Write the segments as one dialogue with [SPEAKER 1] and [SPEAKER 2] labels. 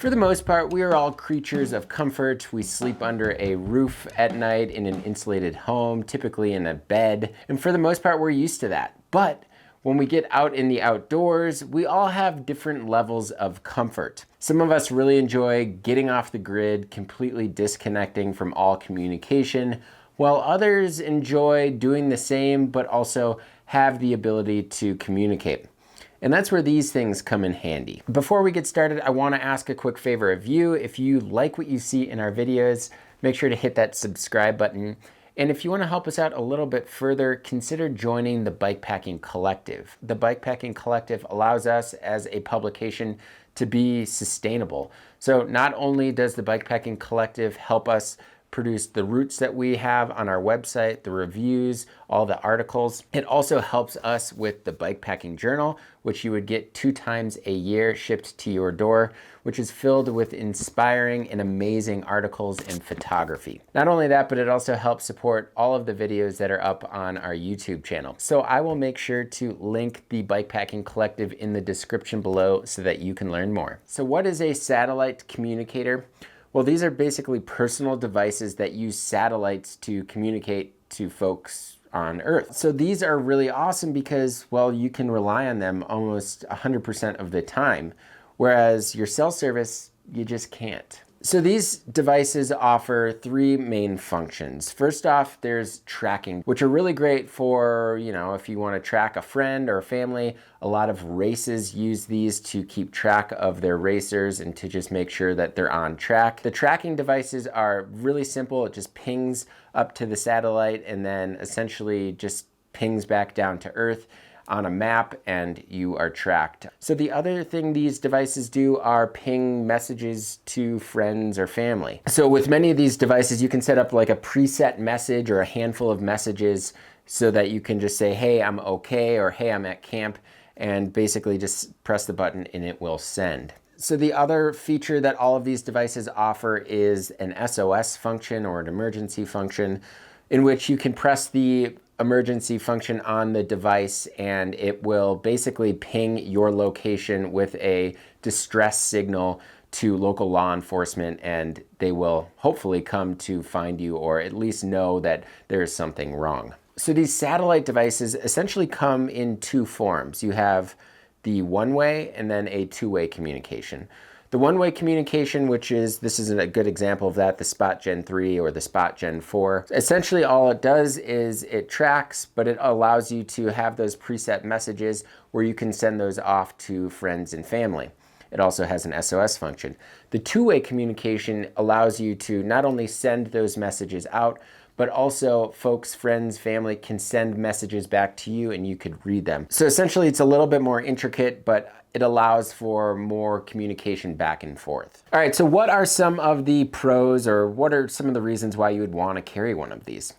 [SPEAKER 1] For the most part, we are all creatures of comfort. We sleep under a roof at night in an insulated home, typically in a bed, and for the most part, we're used to that. But when we get out in the outdoors, we all have different levels of comfort. Some of us really enjoy getting off the grid, completely disconnecting from all communication, while others enjoy doing the same, but also have the ability to communicate. And that's where these things come in handy. Before we get started, I want to ask a quick favor of you. If you like what you see in our videos, make sure to hit that subscribe button. And if you want to help us out a little bit further, consider joining the Bikepacking Collective. The Bikepacking Collective allows us as a publication to be sustainable. So not only does the Bikepacking Collective help us produce the routes that we have on our website, the reviews, all the articles. It also helps us with the Bikepacking Journal, which you would get 2 times a year shipped to your door, which is filled with inspiring and amazing articles and photography. Not only that, but it also helps support all of the videos that are up on our YouTube channel. So I will make sure to link the Bikepacking Collective in the description below so that you can learn more. So what is a satellite communicator? Well, these are basically personal devices that use satellites to communicate to folks on Earth. So these are really awesome because, well, you can rely on them almost 100% of the time, whereas your cell service, you just can't. So these devices offer 3 main functions. First off, there's tracking, which are really great for, if you want to track a friend or a family. A lot of races use these to keep track of their racers and to just make sure that they're on track. The tracking devices are really simple. It just pings up to the satellite and then essentially just pings back down to Earth on a map, and you are tracked. So the other thing these devices do are ping messages to friends or family. So with many of these devices, you can set up like a preset message or a handful of messages so that you can just say, hey, I'm okay, or hey, I'm at camp, and basically just press the button and it will send. So the other feature that all of these devices offer is an SOS function or an emergency function, in which you can press the emergency function on the device and it will basically ping your location with a distress signal to local law enforcement, and they will hopefully come to find you or at least know that there is something wrong. So these satellite devices essentially come in 2 forms. You have the one-way and then a 2-way communication. The one-way communication, this is a good example of that, the Spot Gen 3 or the Spot Gen 4. Essentially all it does is it tracks, but it allows you to have those preset messages where you can send those off to friends and family. It also has an SOS function. The 2-way communication allows you to not only send those messages out, but also folks, friends, family can send messages back to you and you could read them. So essentially it's a little bit more intricate, but it allows for more communication back and forth. All right, so what are some of the pros, or what are some of the reasons why you would want to carry one of these?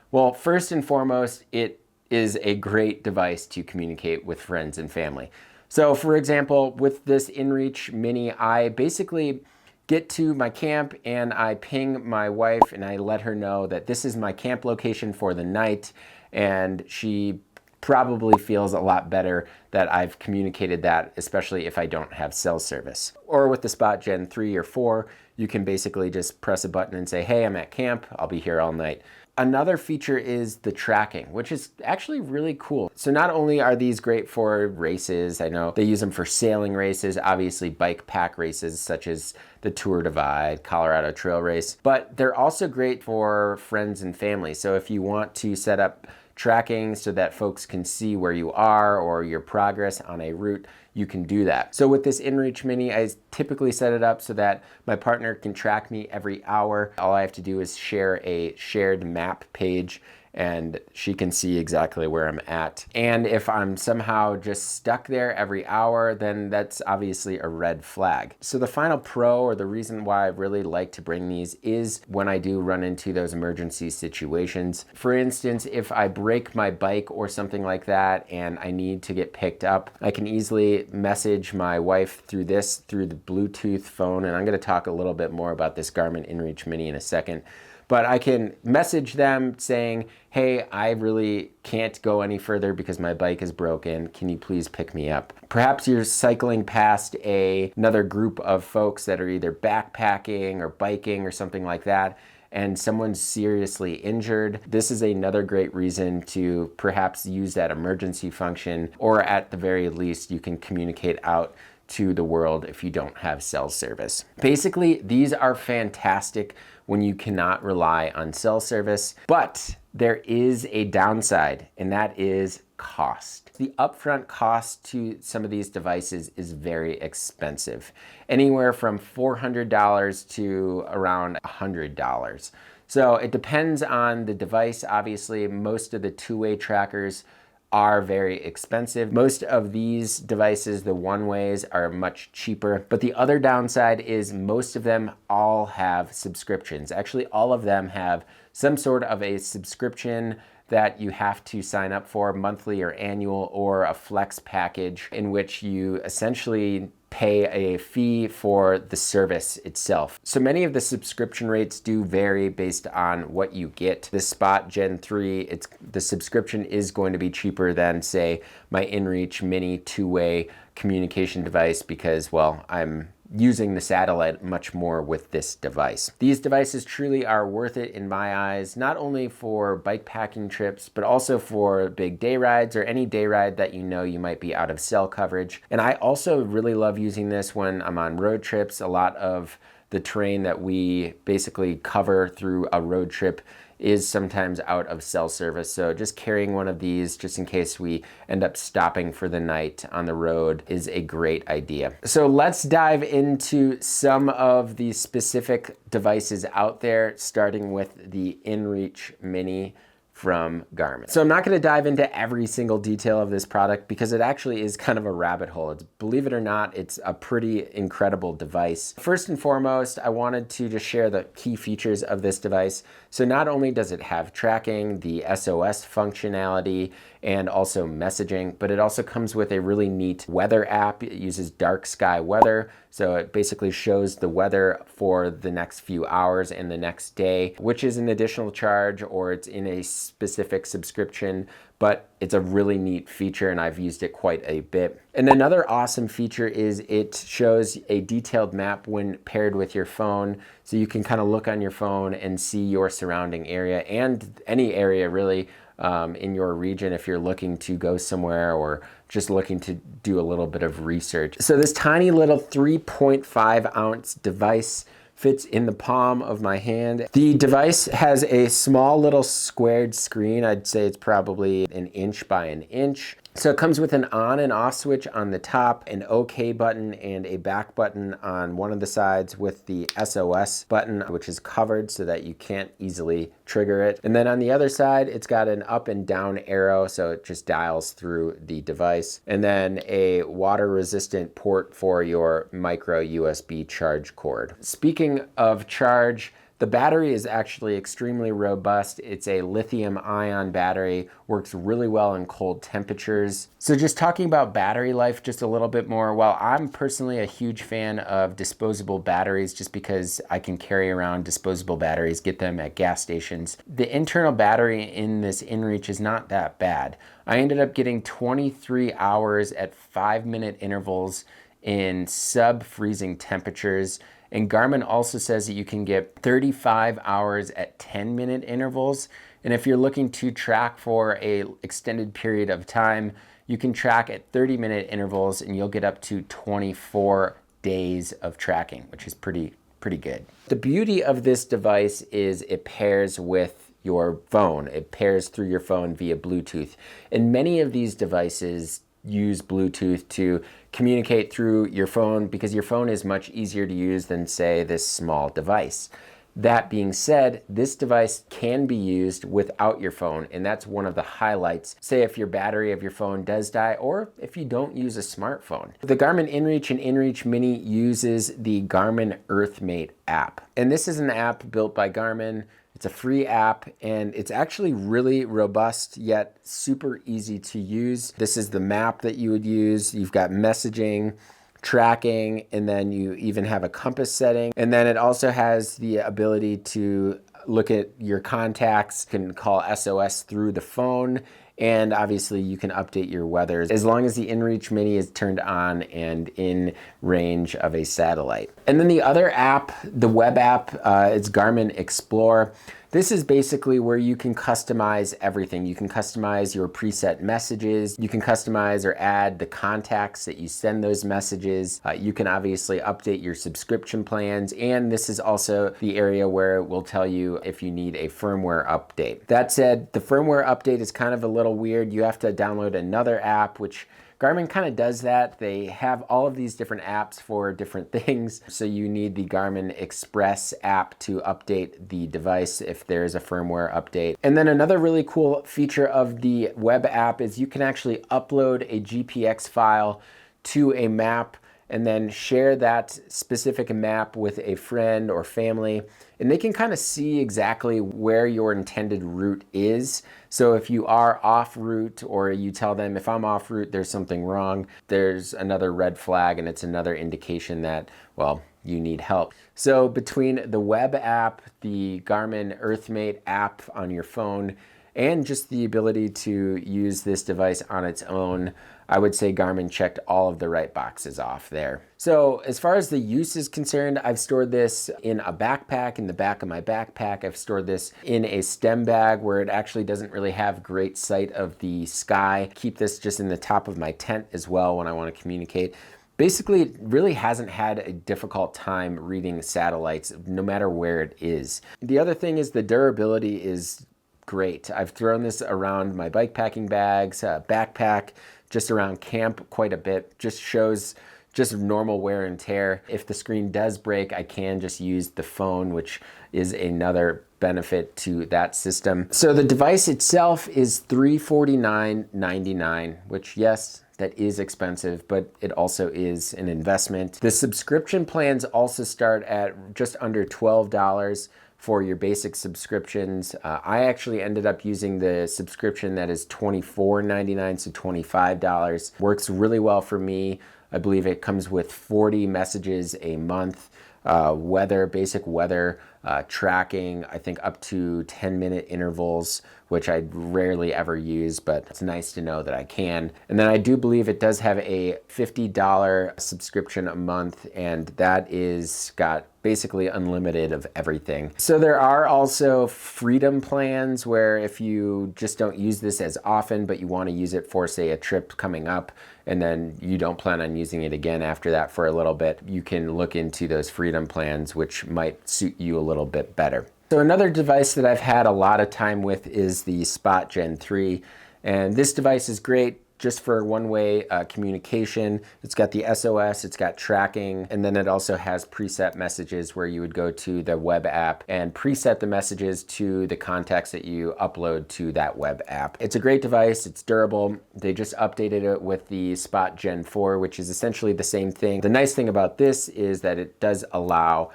[SPEAKER 1] Well, first and foremost, it is a great device to communicate with friends and family. So for example, with this InReach Mini, I basically get to my camp and I ping my wife and I let her know that this is my camp location for the night, and she probably feels a lot better that I've communicated that, especially if I don't have cell service. Or with the Spot Gen 3 or 4, you can basically just press a button and say, hey, I'm at camp, I'll be here all night. Another feature is the tracking, which is actually really cool. So not only are these great for races, I know they use them for sailing races, obviously bike pack races such as the Tour Divide, Colorado Trail Race, but they're also great for friends and family. So if you want to set up tracking so that folks can see where you are or your progress on a route, you can do that. So with this InReach Mini, I typically set it up so that my partner can track me every hour. All I have to do is share a shared map page and she can see exactly where I'm at. And if I'm somehow just stuck there every hour, then that's obviously a red flag. So the final pro, or the reason why I really like to bring these, is when I do run into those emergency situations. For instance, if I break my bike or something like that and I need to get picked up, I can easily message my wife through the Bluetooth phone, and I'm gonna talk a little bit more about this Garmin InReach Mini in a second. but I can message them saying, hey, I really can't go any further because my bike is broken. Can you please pick me up? Perhaps you're cycling past another group of folks that are either backpacking or biking or something like that, and someone's seriously injured. This is another great reason to perhaps use that emergency function, or at the very least, you can communicate out to the world if you don't have cell service. Basically, these are fantastic when you cannot rely on cell service, but there is a downside, and that is cost. The upfront cost to some of these devices is very expensive, anywhere from $400 to around $100. So it depends on the device. Obviously, most of the two-way trackers are very expensive. Most of these devices, the one-ways, are much cheaper. But the other downside is most of them all have subscriptions. Actually, all of them have some sort of a subscription that you have to sign up for, monthly or annual, or a flex package in which you essentially pay a fee for the service itself. So many of the subscription rates do vary based on what you get. The Spot Gen 3, the subscription is going to be cheaper than, say, my InReach Mini two-way communication device because, well, I'm using the satellite much more with this device. These devices truly are worth it in my eyes, not only for bike packing trips, but also for big day rides or any day ride that you know you might be out of cell coverage. And I also really love using this when I'm on road trips. A lot of the terrain that we basically cover through a road trip is sometimes out of cell service. So just carrying one of these just in case we end up stopping for the night on the road is a great idea. So let's dive into some of the specific devices out there, starting with the InReach Mini from Garmin. So I'm not going to dive into every single detail of this product because it actually is kind of a rabbit hole. Believe it or not, it's a pretty incredible device. First and foremost, I wanted to just share the key features of this device. So not only does it have tracking, the SOS functionality, and also messaging, but it also comes with a really neat weather app. It uses dark sky weather, so it basically shows the weather for the next few hours and the next day, which is an additional charge or it's in a specific subscription, but it's a really neat feature and I've used it quite a bit. And another awesome feature is it shows a detailed map when paired with your phone, so you can kind of look on your phone and see your surrounding area and any area really in your region if you're looking to go somewhere or just looking to do a little bit of research. So this tiny little 3.5 ounce device fits in the palm of my hand. The device has a small little squared screen. I'd say it's probably 1 inch by 1 inch. So it comes with an on and off switch on the top, an OK button, and a back button on one of the sides with the SOS button, which is covered so that you can't easily trigger it. And then on the other side, it's got an up and down arrow, so it just dials through the device. And then a water resistant port for your micro USB charge cord. Speaking of charge, the battery is actually extremely robust. It's a lithium-ion battery, works really well in cold temperatures. So just talking about battery life just a little bit more, well, I'm personally a huge fan of disposable batteries just because I can carry around disposable batteries, get them at gas stations. The internal battery in this InReach is not that bad. I ended up getting 23 hours at 5-minute intervals in sub-freezing temperatures. And Garmin also says that you can get 35 hours at 10-minute intervals. And if you're looking to track for an extended period of time, you can track at 30-minute intervals and you'll get up to 24 days of tracking, which is pretty good. The beauty of this device is it pairs with your phone. It pairs through your phone via Bluetooth. And many of these devices use Bluetooth to communicate through your phone because your phone is much easier to use than, say, this small device. That being said, this device can be used without your phone, and that's one of the highlights. Say if your battery of your phone does die, or if you don't use a smartphone. The Garmin InReach and InReach Mini uses the Garmin EarthMate app. And this is an app built by Garmin. It's a free app, and it's actually really robust, yet super easy to use. This is the map that you would use. You've got messaging, tracking, and then you even have a compass setting. And then it also has the ability to look at your contacts, can call SOS through the phone, and obviously you can update your weather as long as the InReach Mini is turned on and in range of a satellite. And then the other app, the web app, it's Garmin Explore. This is basically where you can customize everything. You can customize your preset messages. You can customize or add the contacts that you send those messages. You can obviously update your subscription plans. And this is also the area where it will tell you if you need a firmware update. That said, the firmware update is kind of a little weird. You have to download another app, which Garmin kind of does that. They have all of these different apps for different things. So you need the Garmin Express app to update the device if there's a firmware update. And then another really cool feature of the web app is you can actually upload a GPX file to a map and then share that specific map with a friend or family, and they can kind of see exactly where your intended route is. So if you are off route, or you tell them, if I'm off route, there's something wrong, there's another red flag, and it's another indication that, well, you need help. So between the web app, the Garmin EarthMate app on your phone, and just the ability to use this device on its own, I would say Garmin checked all of the right boxes off there. So as far as the use is concerned, I've stored this in a backpack, in the back of my backpack. I've stored this in a stem bag where it actually doesn't really have great sight of the sky. Keep this just in the top of my tent as well when I want to communicate. Basically, it really hasn't had a difficult time reading satellites, no matter where it is. The other thing is the durability is great. I've thrown this around my bike packing bags, backpack, just around camp quite a bit. Just shows just normal wear and tear. If the screen does break, I can just use the phone, which is another benefit to that system. So the device itself is $349.99, which, yes, that is expensive, but it also is an investment. The subscription plans also start at just under $12 for your basic subscriptions. I actually ended up using the subscription that is $24.99, so $25. Works really well for me. I believe it comes with 40 messages a month, basic weather tracking, I think up to 10-minute intervals, which I rarely ever use, but it's nice to know that I can. And then I do believe it does have a $50 subscription a month, and that is got basically unlimited of everything. So there are also freedom plans where if you just don't use this as often, but you want to use it for, say, a trip coming up, and then you don't plan on using it again after that for a little bit, you can look into those freedom plans, which might suit you a little bit better. So another device that I've had a lot of time with is the Spot Gen 3, and this device is great just for one-way communication. It's got the SOS, it's got tracking, and then it also has preset messages where you would go to the web app and preset the messages to the contacts that you upload to that web app. It's a great device, it's durable. They just updated it with the Spot Gen 4, which is essentially the same thing. The nice thing about this is that it does allow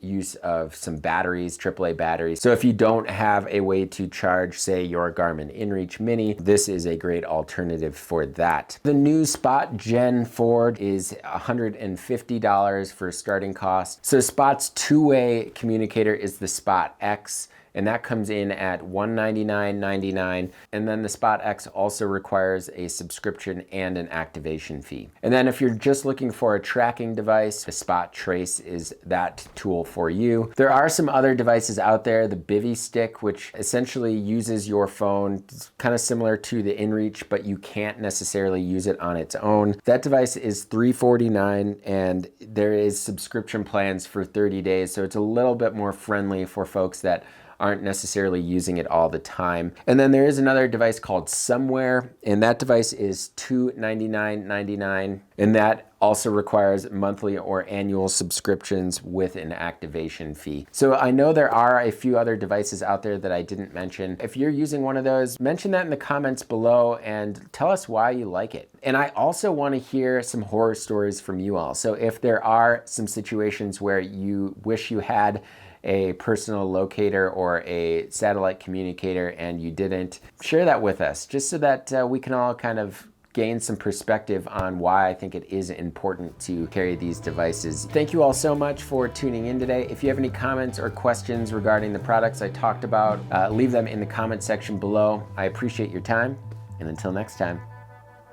[SPEAKER 1] use of some batteries, AAA batteries. So if you don't have a way to charge, say, your Garmin InReach Mini, this is a great alternative for that. The new Spot Gen 4 is $150 for starting cost. So Spot's two-way communicator is the Spot X, and that comes in at $199.99. And then the Spot X also requires a subscription and an activation fee. And then if you're just looking for a tracking device, the Spot Trace is that tool for you. There are some other devices out there, the Bivy Stick, which essentially uses your phone. It's kind of similar to the InReach, but you can't necessarily use it on its own. That device is $349, and there is subscription plans for 30 days. So it's a little bit more friendly for folks that aren't necessarily using it all the time. And then there is another device called Somewhere, and that device is $299.99, and that also requires monthly or annual subscriptions with an activation fee. So I know there are a few other devices out there that I didn't mention. If you're using one of those, mention that in the comments below and tell us why you like it. And I also want to hear some horror stories from you all. So if there are some situations where you wish you had a personal locator or a satellite communicator and you didn't, share that with us, just so that we can all kind of gain some perspective on why I think it is important to carry these devices. Thank you all so much for tuning in today. If you have any comments or questions regarding the products I talked about, leave them in the comment section below. I appreciate your time, and until next time,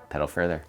[SPEAKER 1] pedal further.